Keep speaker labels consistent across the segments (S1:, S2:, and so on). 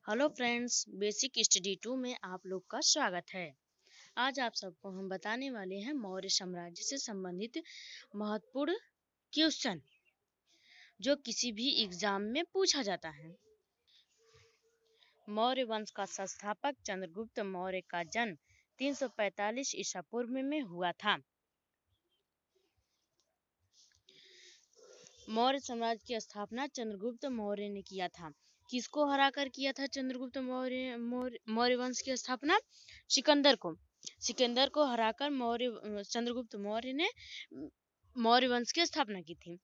S1: Hello friends, basic study 2 में आप लोग का स्वागत है। आज आप सबको हम बताने वाले हैं मौर्य साम्राज्य से संबंधित महत्वपूर्ण क्वेश्चन जो किसी भी एग्जाम में पूछा जाता है। मौर्य वंश का संस्थापक चंद्रगुप्त मौर्य का जन्म 345 ईसा पूर्व में हुआ था। मौर्य साम्राज्य की स्थापना चंद्रगुप्त मौर्य ने किया था। किसको हराकर किया था चंद्रगुप्त मौर्य वंश की स्थापना? सिकंदर को हराकर चंद्रगुप्त मौर्य ने मौर्य वंश की स्थापना की थी।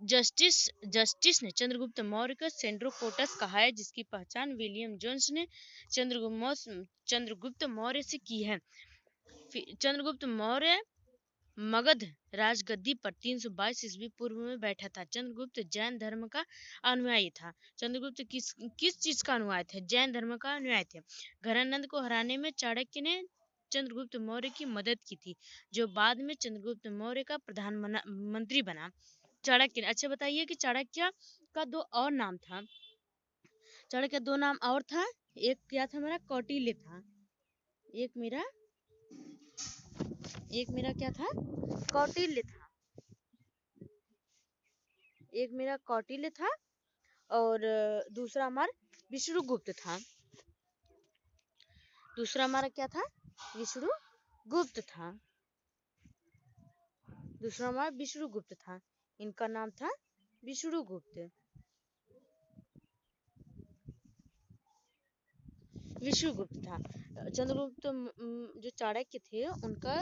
S1: जस्टिस ने चंद्रगुप्त मौर्य को सेंड्रोकोटस कहा है, जिसकी पहचान विलियम जोन्स ने चंद्रगुप्त मौर्य से की है। चंद्रगुप्त मौर्य मगध राजगद्दी पर 322 ईस्वी पूर्व में बैठा था। चंद्रगुप्त जैन धर्म का अनुयायी था। चंद्रगुप्त किस चीज का अनुयायी थे? जैन धर्म का अनुयायी थे। घनानंद को हराने में चाणक्य ने चंद्रगुप्त मौर्य की मदद की थी, जो बाद में चंद्रगुप्त मौर्य का प्रधानमंत्री बना। चाणक्य ने, अच्छा बताइए कि चाणक्य का दो और नाम था। चाणक्य दो नाम और था। एक क्या था? मेरा कौटिल्य था। एक मेरा क्या था? कौटिल्य था। एक मेरा कौटिल्य था और दूसरा हमारा विष्णुगुप्त था। दूसरा हमारा क्या था? विष्णुगुप्त था। दूसरा हमारा विष्णुगुप्त था। इनका नाम था विष्णुगुप्त। विष्णुगुप्त था। चंद्रगुप्त जो चाणक्य थे, उनका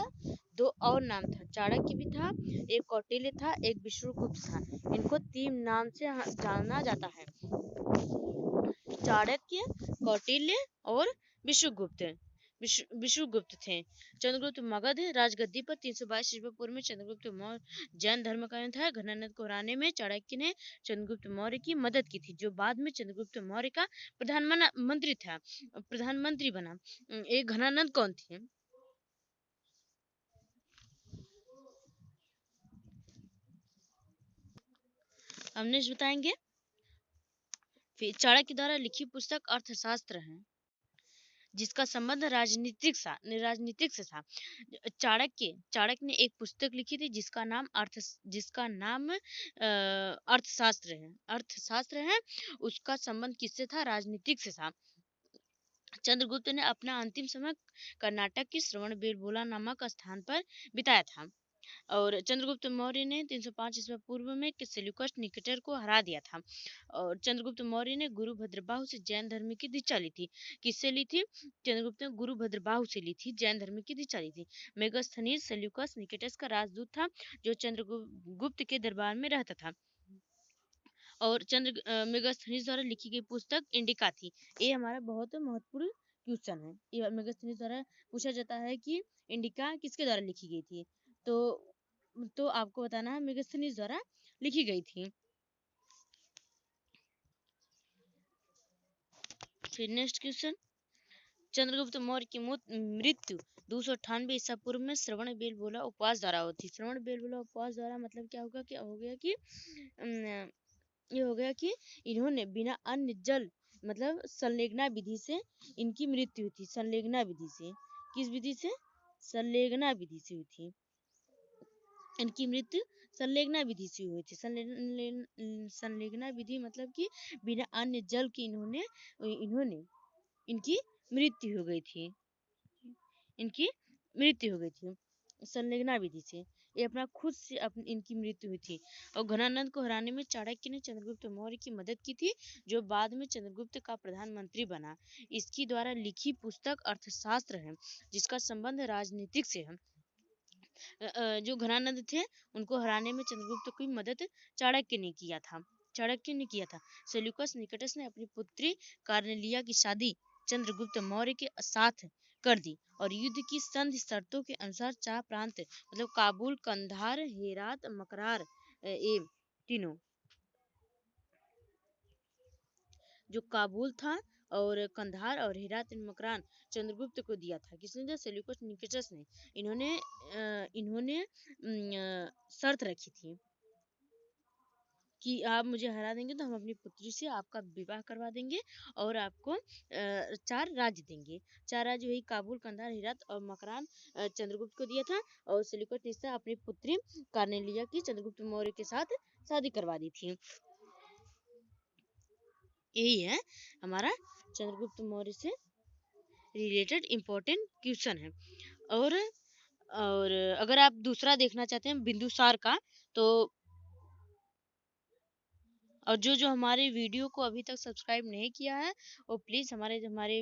S1: दो और नाम था। चाणक्य भी था, एक कौटिल्य था, एक विष्णुगुप्त था। इनको तीन नाम से जाना जाता है: चाणक्य, कौटिल्य और विष्णुगुप्त। विष्णुगुप्त थे। चंद्रगुप्त मगध राजगद्दी पर 322 ईस्वी पूर्व में चंद्रगुप्त मौर्य जैन धर्म का था। घनानंद को हराने में चाणक्य ने चंद्रगुप्त मौर्य की मदद की थी, जो बाद में चंद्रगुप्त मौर्य का प्रधानमंत्री बना। एक घनानंद कौन थे? हम नेक्स्ट बताएंगे। चाणक्य द्वारा लिखी पुस्तक अर्थशास्त्र है, जिसका संबंध राजनीतिक से था। चाणक्य ने एक पुस्तक लिखी थी जिसका नाम अर्थशास्त्र है। उसका संबंध किससे था? राजनीतिक से था। चंद्रगुप्त ने अपना अंतिम समय कर्नाटक की श्रवणबेलगोला नामक स्थान पर बिताया था। और चंद्रगुप्त मौर्य ने 305 ईस्वी पूर्व में सेल्यूकस निकेटर को हरा दिया था। और चंद्रगुप्त मौर्य ने गुरु भद्रबाहु से जैन धर्म की दीक्षा ली थी। किससे ली थी? चंद्रगुप्त ने गुरु भद्रबाहु से ली थी, जैन धर्म की दीक्षा ली थी। मेगास्थनीज सेल्यूकस निकेटस का राजदूत था, जो चंद्रगुप्त के दरबार में रहता था। और मेगास्थनीज द्वारा लिखी गई पुस्तक इंडिका थी। ये हमारा बहुत महत्वपूर्ण क्वेश्चन है। ये मेगास्थनीज द्वारा पूछा जाता है कि इंडिका किसके द्वारा लिखी गई थी। तो आपको बताना है मेगास्थनीज द्वारा लिखी गई थी। फिर नेक्स्ट क्वेश्चन, चंद्रगुप्त मौर्य की मृत्यु 298 ईसा पूर्व में श्रवणबेलगोला उपवास द्वारा होती। श्रवणबेलगोला उपवास द्वारा मतलब क्या होगा? ये हो गया कि इन्होंने बिना अन्न जल मतलब संलेगना विधि से इनकी मृत्यु हुई थी। संलेगना विधि से, किस विधि से? संलेगना विधि से हुई थी। इनकी मृत्यु संलेगना विधि से हुई थी। संलेगना विधि मतलब कि बिना अन्न जल के इन्होंने इनकी मृत्यु हो गई थी। संलेगना विधि से ये अपना खुद से इनकी मृत्यु हुई थी। और घनानंद को हराने में चाणक्य ने चंद्रगुप्त मौर्य की मदद की थी, जो बाद में चंद्रगुप्त का प्रधानमंत्री बना। इसकी द्वारा लिखी पुस्तक अर्थशास्त्र है, जिसका संबंध राजनीतिक से है। जो घनानंद थे, उनको हराने में चंद्रगुप्त की मदद चाणक्य ने किया था। सेल्यूकस निकेटस ने अपनी पुत्री कार्नेलिया की शादी चंद्रगुप्त मौर्य के साथ कर दी और युद्ध की संधि शर्तों के अनुसार 4 प्रांत मतलब काबुल, कंधार, हेरात, मकरार ये तीनों, जो काबुल था और कंधार और हेरात मकरान चंद्रगुप्त को दिया था। किसने दिया? सेल्यूकस निकेटस ने। इन्होंने शर्त रखी थी। कि आप मुझे हरा देंगे तो हम अपनी पुत्री से आपका विवाह करवा देंगे और आपको 4 राज्य देंगे। 4 राज्य वही काबुल, कंधार, हेरात और मकरान चंद्रगुप्त को दिया था और सिलिकट निस्सा अपनी पुत्री कार्नेलिया की चंद्रगुप्त मौर्य के साथ शादी करवा दी थी। यही है हमारा चंद्रगुप्त मौर्य से रिलेटेड इम्पोर्टेंट क्वेश्चन है। और अगर आप दूसरा देखना चाहते हैं बिंदुसार का, तो और जो हमारे वीडियो को अभी तक सब्सक्राइब नहीं किया है वो प्लीज़ हमारे हमारे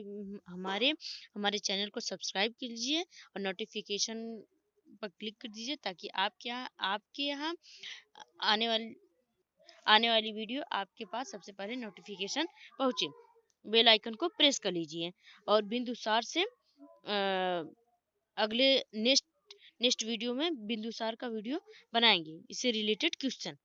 S1: हमारे हमारे चैनल को सब्सक्राइब कीजिए और नोटिफिकेशन पर क्लिक कर दीजिए ताकि आपके यहाँ आने वाली आने वाली वीडियो आपके पास सबसे पहले नोटिफिकेशन पहुँचे। बेल आइकन को प्रेस कर लीजिए और बिंदुसार से अगले नेक्स्ट वीडियो में बिंदुसार का वीडियो बनाएंगे इससे रिलेटेड क्वेश्चन।